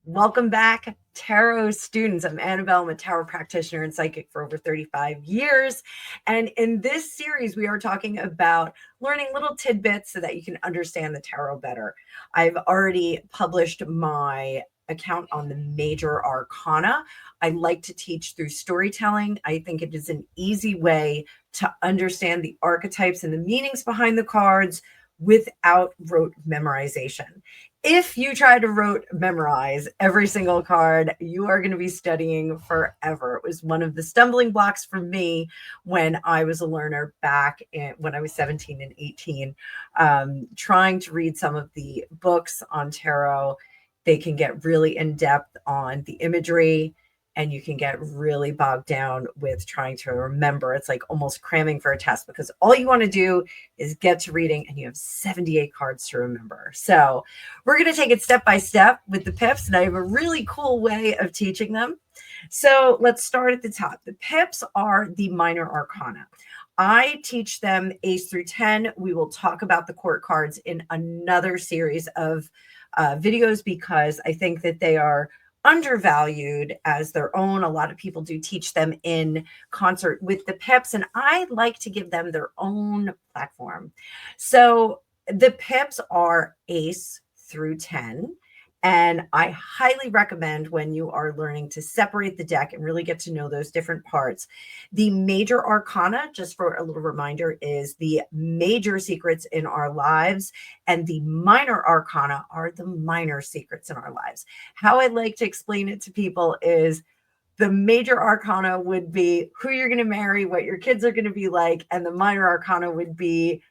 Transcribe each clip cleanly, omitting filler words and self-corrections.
Welcome back, tarot students. I'm Annabelle. I'm a tarot practitioner and psychic for over 35 years. And in this series, we are talking about learning little tidbits so that you can understand the tarot better. I've already published my account on the Major Arcana. I like to teach through storytelling. I think it is an easy way to understand the archetypes and the meanings behind the cards without rote memorization. If you try to rote memorize every single card, you are going to be studying forever. It was one of the stumbling blocks for me when I was a learner back when I was 17 and 18, trying to read some of the books on tarot. They can get really in depth on the imagery, and you can get really bogged down with trying to remember. It's like almost cramming for a test because all you want to do is get to reading and you have 78 cards to remember. So we're going to take it step by step with the pips, and I have a really cool way of teaching them. So let's start at the top. The pips are the minor arcana. I teach them ace through 10. We will talk about the court cards in another series of videos because I think that they are undervalued as their own. A lot of people do teach them in concert with the pips, and I like to give them their own platform. So the pips are ace through 10. And I highly recommend when you are learning to separate the deck and really get to know those different parts. The major arcana, just for a little reminder, is the major secrets in our lives, and the minor arcana are the minor secrets in our lives. How I like to explain it to people is the major arcana would be who you're going to marry, what your kids are going to be like, and the minor arcana would be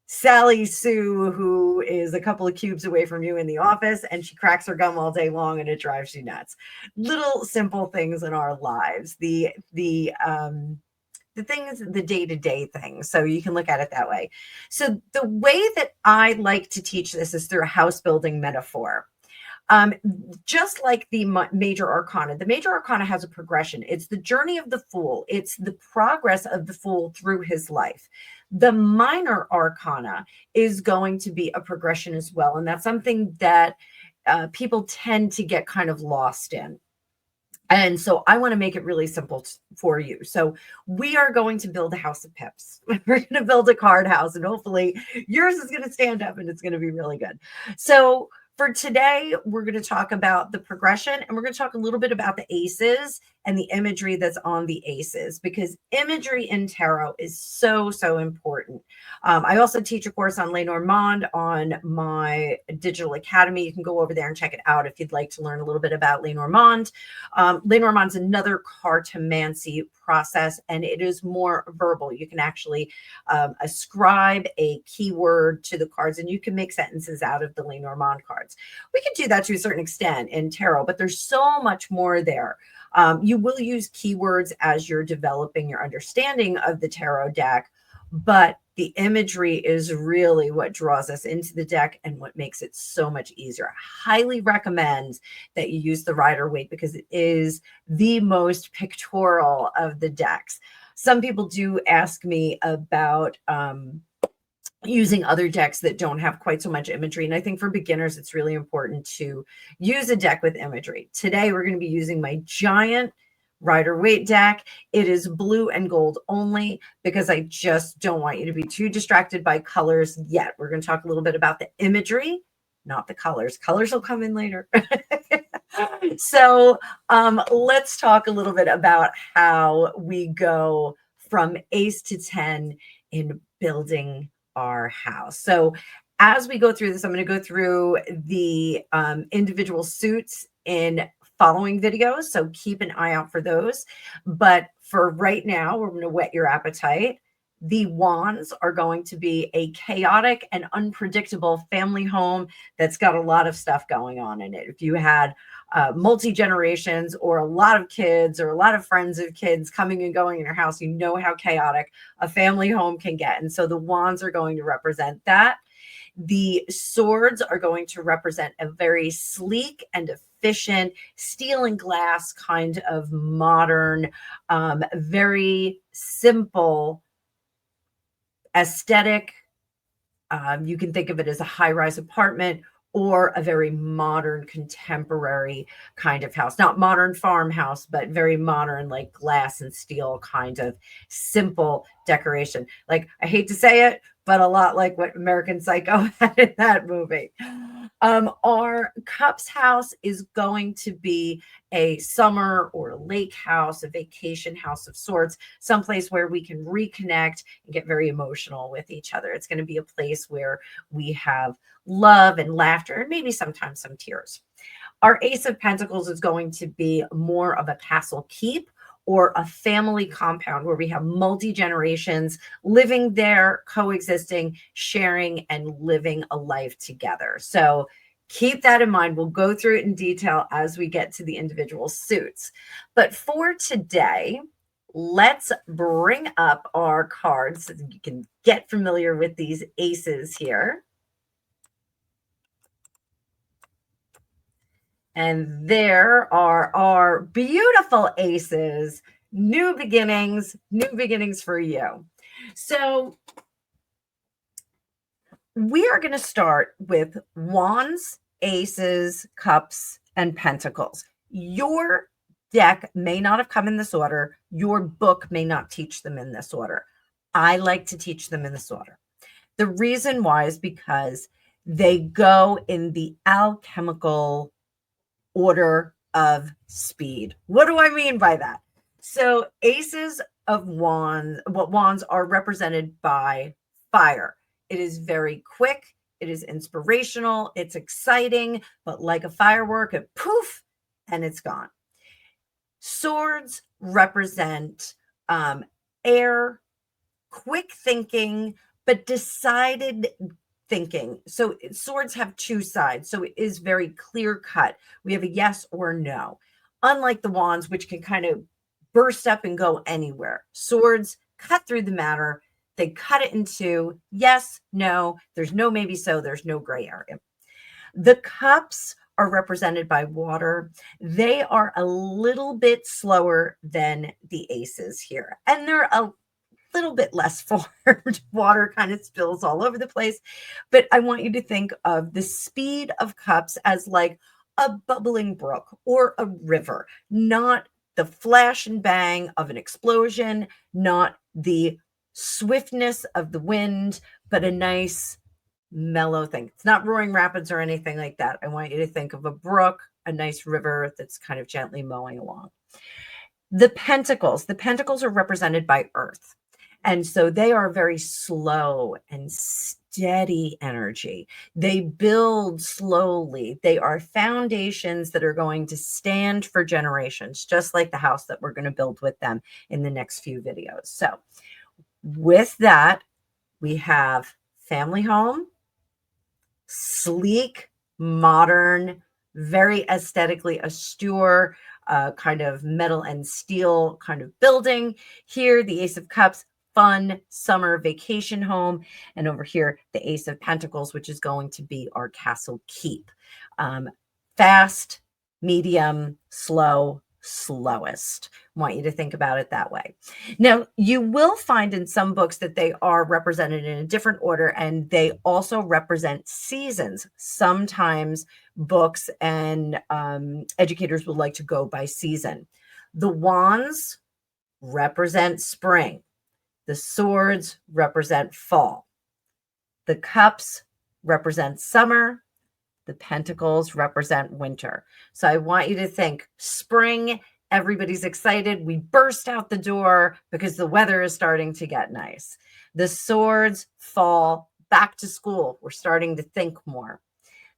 Sally Sue, who is a couple of cubes away from you in the office, and she cracks her gum all day long and it drives you nuts. Little simple things in our lives. The things, the day-to-day things. So you can look at it that way. So the way that I like to teach this is through a house building metaphor. Um, just like the major arcana has a progression. It's the journey of the fool. It's the progress of the fool through his life. The minor arcana is going to be a progression as well. And that's something that people tend to get kind of lost in. And so I want to make it really simple for you. So we are going to build a house of pips. We're going to build a card house, and hopefully yours is going to stand up and it's going to be really good. So for today, we're going to talk about the progression, and we're going to talk a little bit about the aces and the imagery that's on the aces, because imagery in tarot is so, so important. I also teach a course on Lenormand on my digital academy. You can go over there and check it out if you'd like to learn a little bit about Lenormand. Lenormand's another cartomancy process, and it is more verbal. You can actually ascribe a keyword to the cards, and you can make sentences out of the Lenormand cards. We can do that to a certain extent in tarot, but there's so much more there. You will use keywords as you're developing your understanding of the tarot deck, but the imagery is really what draws us into the deck and what makes it so much easier. I highly recommend that you use the Rider-Waite because it is the most pictorial of the decks. Some people do ask me about using other decks that don't have quite so much imagery. And I think for beginners, it's really important to use a deck with imagery. Today, we're going to be using my giant Rider-Waite deck. It is blue and gold only because I just don't want you to be too distracted by colors yet. We're going to talk a little bit about the imagery, not the colors. Colors will come in later. So let's talk a little bit about how we go from ace to 10 in building our house. So as we go through this, I'm going to go through the individual suits in following videos. So keep an eye out for those. But for right now, we're going to whet your appetite. The wands are going to be a chaotic and unpredictable family home that's got a lot of stuff going on in it. If you had multi-generations or a lot of kids or a lot of friends of kids coming and going in your house, you know how chaotic a family home can get. And so the wands are going to represent that. The swords are going to represent a very sleek and efficient steel and glass kind of modern, very simple aesthetic. You can think of it as a high-rise apartment or a very modern, contemporary kind of house. Not modern farmhouse, but very modern, like glass and steel kind of simple decoration. Like, I hate to say it, but a lot like what American Psycho had in that movie. Our Cups house is going to be a summer or a lake house, a vacation house of sorts, someplace where we can reconnect and get very emotional with each other. It's going to be a place where we have love and laughter and maybe sometimes some tears. Our Ace of Pentacles is going to be more of a castle keep or a family compound where we have multi-generations living there, coexisting, sharing, and living a life together. So keep that in mind. We'll go through it in detail as we get to the individual suits. But for today, let's bring up our cards so that you can get familiar with these aces here. And there are our beautiful aces, new beginnings for you. So we are going to start with wands, aces, cups, and pentacles. Your deck may not have come in this order. Your book may not teach them in this order. I like to teach them in this order. The reason why is because they go in the alchemical order of speed. What do I mean by that? So aces of wands are represented by fire. It is very quick. It is inspirational. It's exciting, but like a firework, it poof, and it's gone. Swords represent air, quick thinking, but decided thinking. So swords have two sides. So it is very clear cut. We have a yes or no. Unlike the wands, which can kind of burst up and go anywhere. Swords cut through the matter. They cut it into yes, no. There's no maybe so. There's no gray area. The cups are represented by water. They are a little bit slower than the aces here. And they're a little bit less formed. Water kind of spills all over the place. But I want you to think of the speed of cups as like a bubbling brook or a river, not the flash and bang of an explosion, not the swiftness of the wind, but a nice mellow thing. It's not roaring rapids or anything like that. I want you to think of a brook, a nice river that's kind of gently mowing along. The pentacles are represented by earth. And so they are very slow and steady energy. They build slowly. They are foundations that are going to stand for generations, just like the house that we're going to build with them in the next few videos. So with that, we have family home, sleek, modern, very aesthetically austere, kind of metal and steel kind of building. Here, the Ace of Cups, fun summer vacation home. And over here, the Ace of Pentacles, which is going to be our castle keep. Fast, medium, slow, slowest. I want you to think about it that way. Now, you will find in some books that they are represented in a different order, and they also represent seasons. Sometimes books and educators would like to go by season. The wands represent spring. The swords represent fall. The cups represent summer. The pentacles represent winter. So I want you to think spring, everybody's excited. We burst out the door because the weather is starting to get nice. The swords, fall, back to school. We're starting to think more.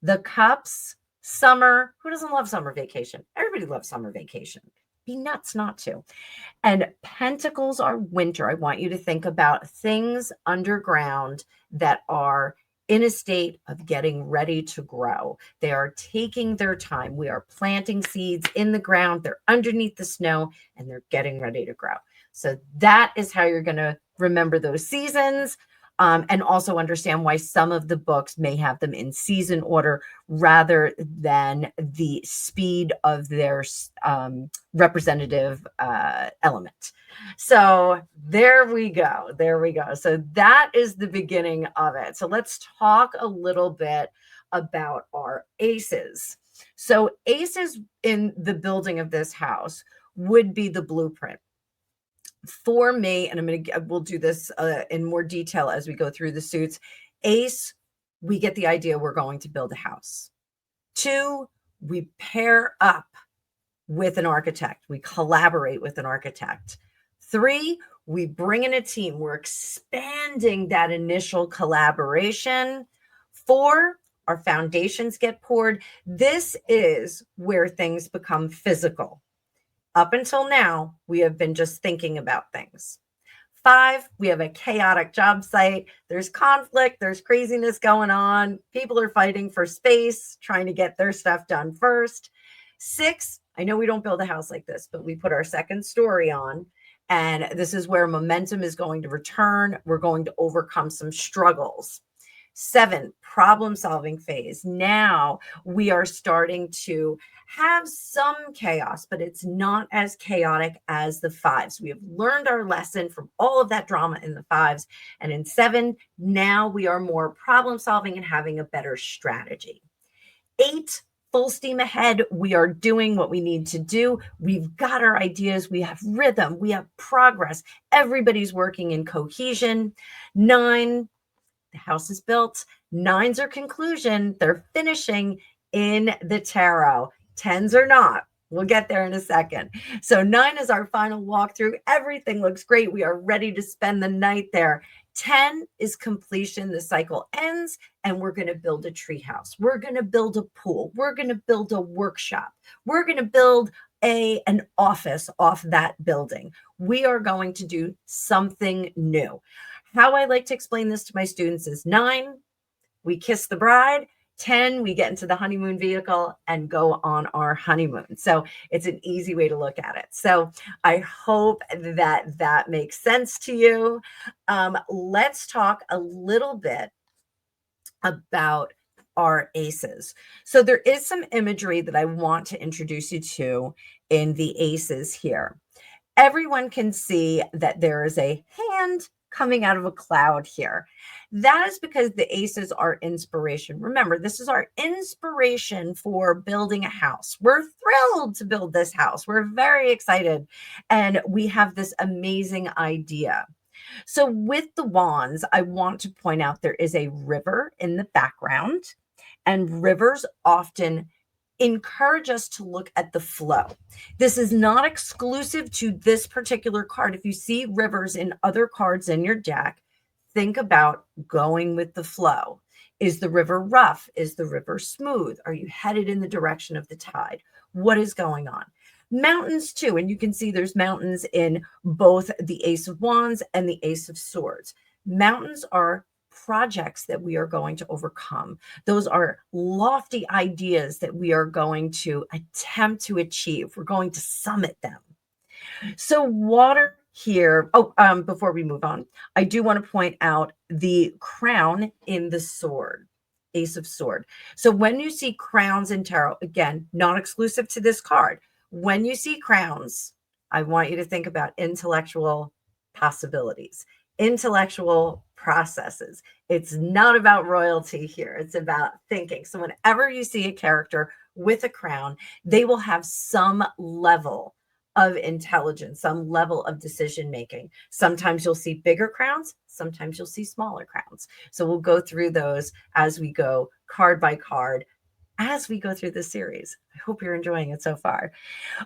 The cups, summer. Who doesn't love summer vacation? Everybody loves summer vacation. Be nuts not to. And pentacles are winter. I want you to think about things underground that are in a state of getting ready to grow. They are taking their time. We are planting seeds in the ground. They're underneath the snow and they're getting ready to grow. So that is how you're going to remember those seasons. And also understand why some of the books may have them in season order rather than the speed of their representative element. So there we go. There we go. So that is the beginning of it. So let's talk a little bit about our aces. So aces in the building of this house would be the blueprint. For me, and we'll do this in more detail as we go through the suits. Ace, we get the idea we're going to build a house. 2, we pair up with an architect. We collaborate with an architect. 3, we bring in a team. We're expanding that initial collaboration. 4, our foundations get poured. This is where things become physical. Up until now, we have been just thinking about things. 5, we have a chaotic job site. There's conflict, there's craziness going on. People are fighting for space, trying to get their stuff done first. 6, I know we don't build a house like this, but we put our second story on. And this is where momentum is going to return. We're going to overcome some struggles. 7, problem solving phase. Now we are starting to have some chaos, but it's not as chaotic as the 5s. We have learned our lesson from all of that drama in the 5s. And in 7, now we are more problem solving and having a better strategy. 8, full steam ahead. We are doing what we need to do. We've got our ideas. We have rhythm. We have progress. Everybody's working in cohesion. 9, the house is built. 9s are conclusion. They're finishing in the tarot. 10s are not. We'll get there in a second. So 9 is our final walkthrough. Everything looks great. We are ready to spend the night there. 10 is completion. The cycle ends and we're going to build a treehouse. We're going to build a pool. We're going to build a workshop. We're going to build an office off that building. We are going to do something new. How I like to explain this to my students is 9, we kiss the bride. 10, we get into the honeymoon vehicle and go on our honeymoon. So it's an easy way to look at it. So I hope that that makes sense to you. Let's talk a little bit about our aces. So there is some imagery that I want to introduce you to in the aces here. Everyone can see that there is a hand coming out of a cloud here. That is because the aces are inspiration. Remember, this is our inspiration for building a house. We're thrilled to build this house. We're very excited. And we have this amazing idea. So with the wands, I want to point out there is a river in the background, and rivers often encourage us to look at the flow. This is not exclusive to this particular card. If you see rivers in other cards in your deck, think about going with the flow. Is the river rough? Is the river smooth? Are you headed in the direction of the tide? What is going on? Mountains too, and you can see there's mountains in both the Ace of Wands and the Ace of Swords. Mountains are projects that we are going to overcome. Those are lofty ideas that we are going to attempt to achieve. We're going to summit them. So water here. Before we move on, I do want to point out the crown in the sword, Ace of Sword. So when you see crowns in tarot, again, not exclusive to this card, when you see crowns, I want you to think about intellectual possibilities, intellectual processes. It's not about royalty here. It's about thinking. So whenever you see a character with a crown, they will have some level of intelligence, some level of decision making. Sometimes you'll see bigger crowns, sometimes you'll see smaller crowns. So we'll go through those as we go card by card as we go through this series. I hope you're enjoying it so far.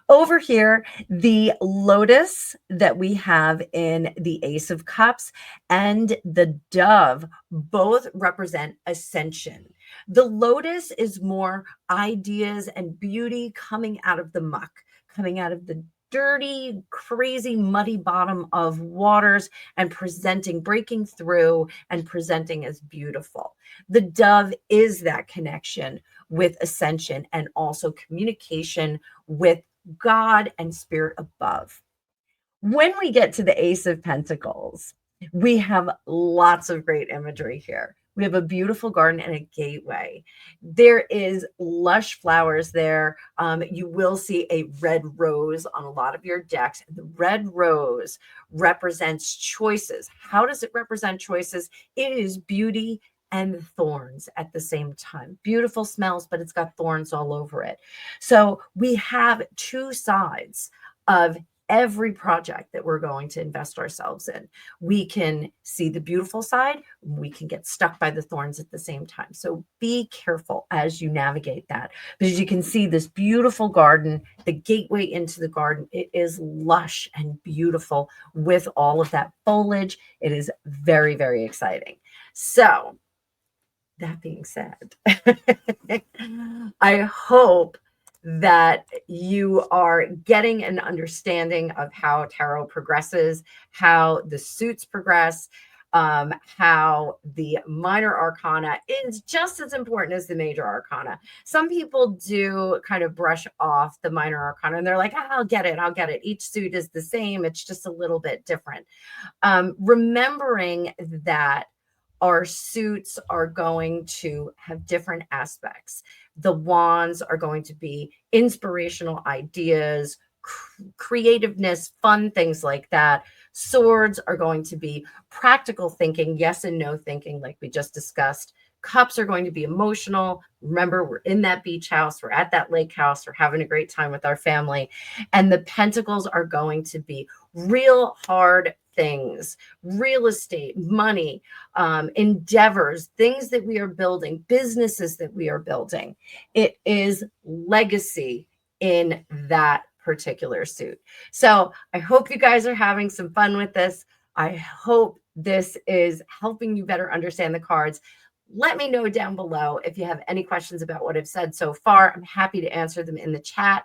Over here, the lotus that we have in the Ace of Cups and the dove both represent ascension. The lotus is more ideas and beauty coming out of the muck, coming out of the dirty, crazy, muddy bottom of waters and presenting, breaking through and presenting as beautiful. The dove is that connection with ascension and also communication with God and spirit above. When we get to the Ace of Pentacles, we have lots of great imagery here. We have a beautiful garden and a gateway. There is lush flowers there. You will see a red rose on a lot of your decks. The red rose represents choices. How does it represent choices? It is beauty and thorns at the same time. Beautiful smells, but it's got thorns all over it. So we have two sides of every project that we're going to invest ourselves in. We can see the beautiful side, we can get stuck by the thorns at the same time. So be careful as you navigate that, because you can see this beautiful garden, the gateway into the garden. It is lush and beautiful with all of that foliage. It is very, very exciting. So that being said, I hope that you are getting an understanding of how tarot progresses, how the suits progress, how the minor arcana is just as important as the major arcana. Some people do kind of brush off the minor arcana and they're like, I'll get it. I'll get it. Each suit is the same. It's just a little bit different. Remembering that our suits are going to have different aspects. The wands are going to be inspirational ideas, creativeness, fun things like that. Swords are going to be practical thinking, yes and no thinking, like we just discussed. Cups are going to be emotional. Remember, we're in that beach house, we're at that lake house, we're having a great time with our family. And the pentacles are going to be real hard things, real estate, money, endeavors, things that we are building, businesses that we are building. It is legacy in that particular suit. So I hope you guys are having some fun with this. I hope this is helping you better understand the cards. Let me know down below if you have any questions about what I've said so far. I'm happy to answer them in the chat.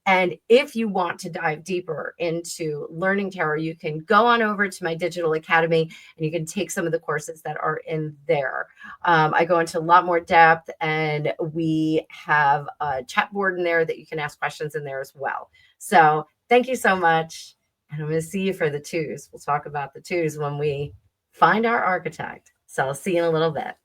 And if you want to dive deeper into learning tarot, you can go on over to my digital academy and you can take some of the courses that are in there. I go into a lot more depth, and we have a chat board in there that you can ask questions in there as well. So thank you so much. And I'm going to see you for the twos. We'll talk about the twos when we find our architect. So I'll see you in a little bit.